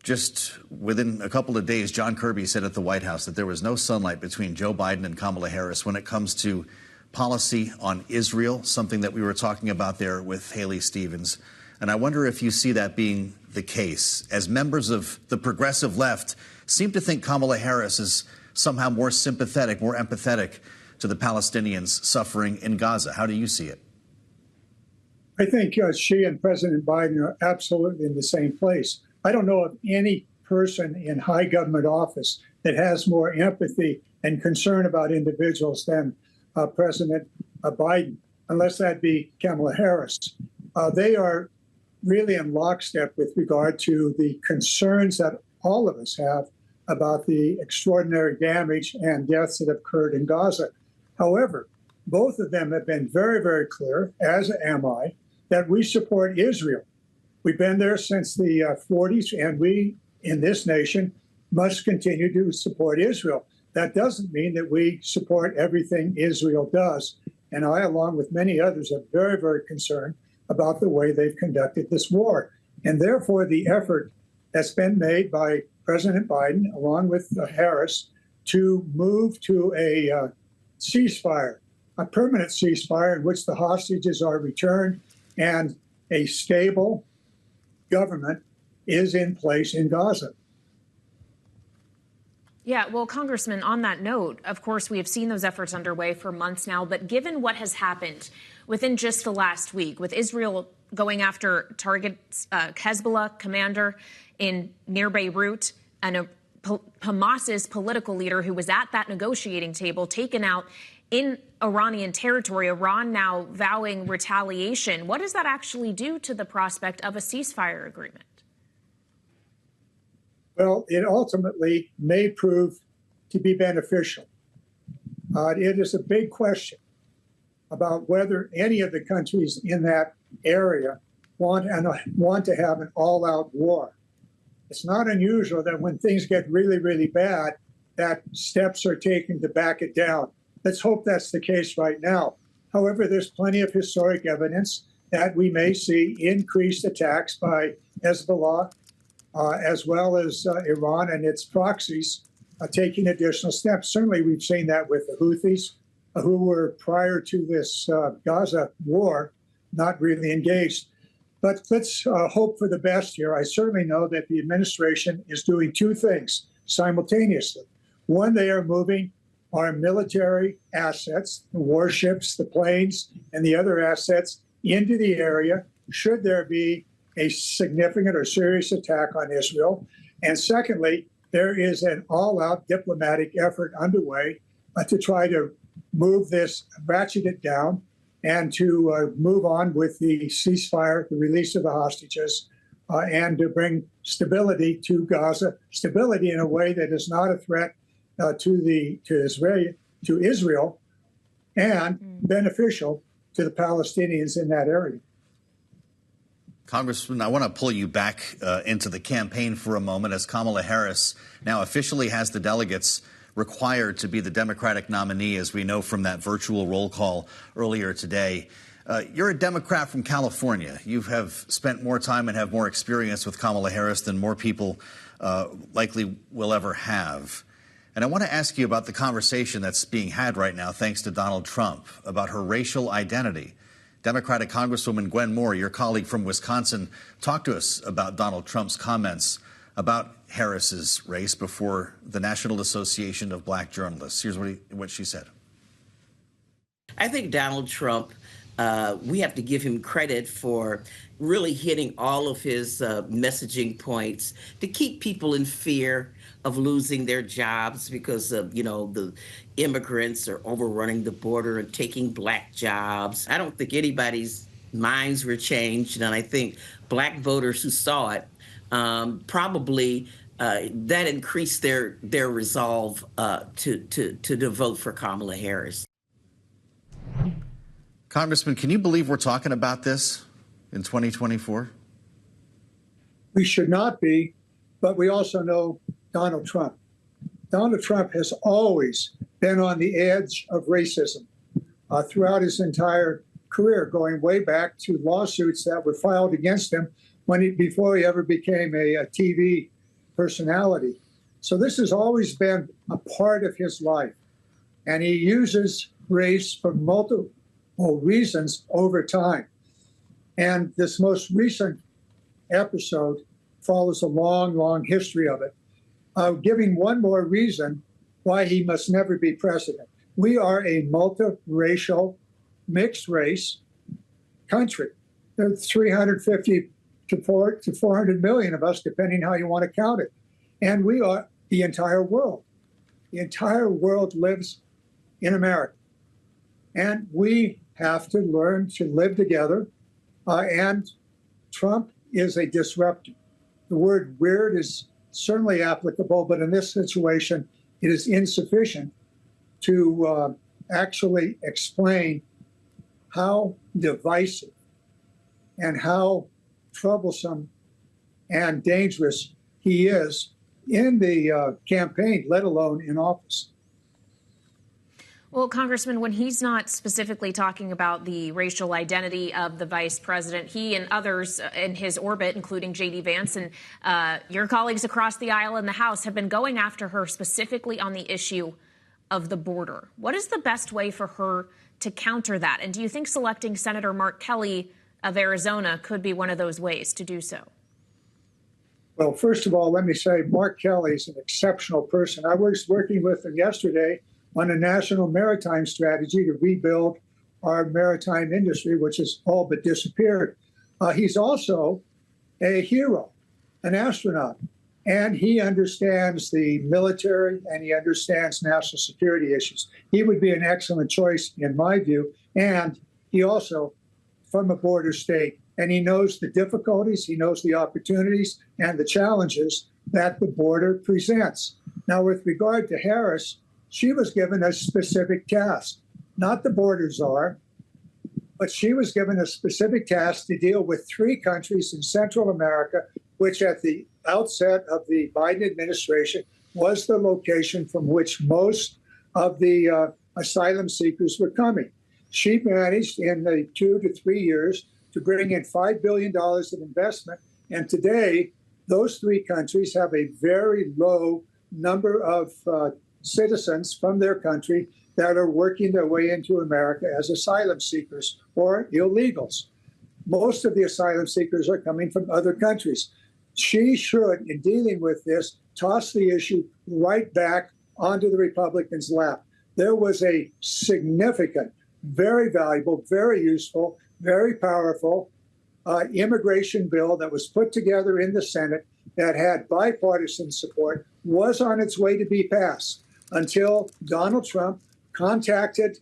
Just within a couple of days, John Kirby said at the White House that there was no sunlight between Joe Biden and Kamala Harris when it comes to policy on Israel, something that we were talking about there with Haley Stevens. And I wonder if you see that being the case, as members of the progressive left seem to think Kamala Harris is somehow more sympathetic, more empathetic to the Palestinians suffering in Gaza. How do you see it? I think she and President Biden are absolutely in the same place. I don't know of any person in high government office that has more empathy and concern about individuals than President Biden, unless that be Kamala Harris. They are really in lockstep with regard to the concerns that all of us have about the extraordinary damage and deaths that have occurred in Gaza. However, both of them have been very, very clear, as am I, that we support Israel. We've been there since the 40s, and we, in this nation, must continue to support Israel. That doesn't mean that we support everything Israel does. And I, along with many others, are very, very concerned about the way they've conducted this war. And therefore, the effort that's been made by President Biden, along with Harris, to move to a ceasefire, a permanent ceasefire in which the hostages are returned and a stable government is in place in Gaza. Yeah, well, Congressman, on that note, of course, we have seen those efforts underway for months now. But given what has happened within just the last week, with Israel going after targets, Hezbollah commander near Beirut, and Hamas's political leader who was at that negotiating table taken out in Iranian territory, Iran now vowing retaliation, what does that actually do to the prospect of a ceasefire agreement? Well, it ultimately may prove to be beneficial. It is a big question about whether any of the countries in that area want to have an all-out war. It's not unusual that when things get really, really bad, that steps are taken to back it down. Let's hope that's the case right now. However, there's plenty of historic evidence that we may see increased attacks by Hezbollah, as well as Iran and its proxies taking additional steps. Certainly, we've seen that with the Houthis, who were, prior to this Gaza war, not really engaged. But let's hope for the best here. I certainly know that the administration is doing two things simultaneously. One, they are moving our military assets, the warships, the planes, and the other assets into the area should there be a significant or serious attack on Israel. And secondly, there is an all-out diplomatic effort underway to try to move this, ratchet it down, and to move on with the ceasefire, the release of the hostages, and to bring stability to Gaza, stability in a way that is not a threat to Israel, and beneficial to the Palestinians in that area. Congressman, I want to pull you back into the campaign for a moment, as Kamala Harris now officially has the delegates required to be the Democratic nominee, as we know from that virtual roll call earlier today. You're a Democrat from California. You have spent more time and have more experience with Kamala Harris than more people likely will ever have. And I want to ask you about the conversation that's being had right now, thanks to Donald Trump, about her racial identity. Democratic Congresswoman Gwen Moore, your colleague from Wisconsin, talked to us about Donald Trump's comments about Harris's race before the National Association of Black Journalists. Here's what she said. I think Donald Trump, we have to give him credit for really hitting all of his messaging points to keep people in fear of losing their jobs because of, the immigrants are overrunning the border and taking black jobs. I don't think anybody's minds were changed, and I think black voters who saw it probably that increased their resolve to vote for Kamala Harris. Congressman, can you believe we're talking about this in 2024? We should not be, but we also know Donald Trump. Donald Trump has always been on the edge of racism throughout his entire career, going way back to lawsuits that were filed against him before he ever became a TV personality. So this has always been a part of his life. And he uses race for multiple reasons over time. And this most recent episode follows a long, long history of it, giving one more reason why he must never be president. We are a multiracial, mixed race country. There's 350 to 400 million of us, depending how you want to count it. And we are the entire world. The entire world lives in America. And we have to learn to live together. And Trump is a disruptor. The word weird is certainly applicable, but in this situation, it is insufficient to actually explain how divisive and how troublesome and dangerous he is in the campaign, let alone in office. Well, Congressman, when he's not specifically talking about the racial identity of the vice president, he and others in his orbit, including J.D. Vance and your colleagues across the aisle in the House, have been going after her specifically on the issue of the border. What is the best way for her to counter that? And do you think selecting Senator Mark Kelly of Arizona could be one of those ways to do so? Well, first of all, let me say Mark Kelly is an exceptional person. I was working with him yesterday on a national maritime strategy to rebuild our maritime industry, which has all but disappeared. He's also a hero, an astronaut, and he understands the military and he understands national security issues. He would be an excellent choice, in my view, and he also from a border state, and he knows the difficulties, he knows the opportunities and the challenges that the border presents. Now, with regard to Harris, she was given a specific task, not the border czar, but she was given a specific task to deal with 3 countries in Central America, which at the outset of the Biden administration was the location from which most of the asylum seekers were coming. She managed in the 2 to 3 years to bring in $5 billion of investment. And today, those 3 countries have a very low number of citizens from their country that are working their way into America as asylum seekers or illegals. Most of the asylum seekers are coming from other countries. She should, in dealing with this, toss the issue right back onto the Republicans' lap. There was a significant, very valuable, very useful, very powerful immigration bill that was put together in the Senate that had bipartisan support, was on its way to be passed until Donald Trump contacted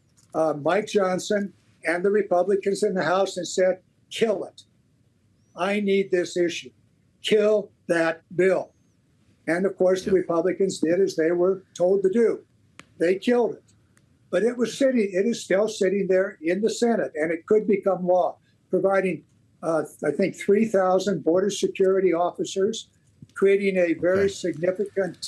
Mike Johnson and the Republicans in the House and said, kill it. I need this issue. Kill that bill. And of course, the Republicans did as they were told to do. They killed it. But it is still sitting there in the Senate, and it could become law, providing, I think, 3,000 border security officers, creating a very significant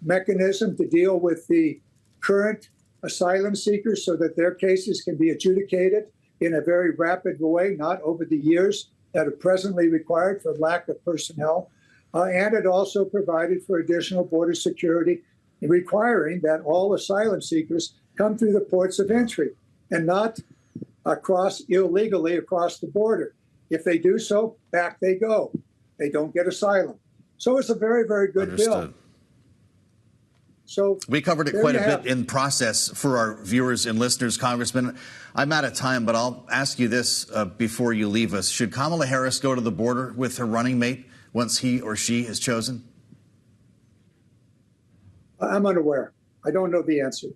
mechanism to deal with the current asylum seekers so that their cases can be adjudicated in a very rapid way, not over the years that are presently required for lack of personnel. And it also provided for additional border security, requiring that all asylum seekers come through the ports of entry and not cross illegally across the border. If they do so, back they go. They don't get asylum. So it's a very, very good bill. So we covered it quite a bit in process for our viewers and listeners, Congressman. I'm out of time, but I'll ask you this before you leave us. Should Kamala Harris go to the border with her running mate once he or she is chosen? I'm unaware. I don't know the answer.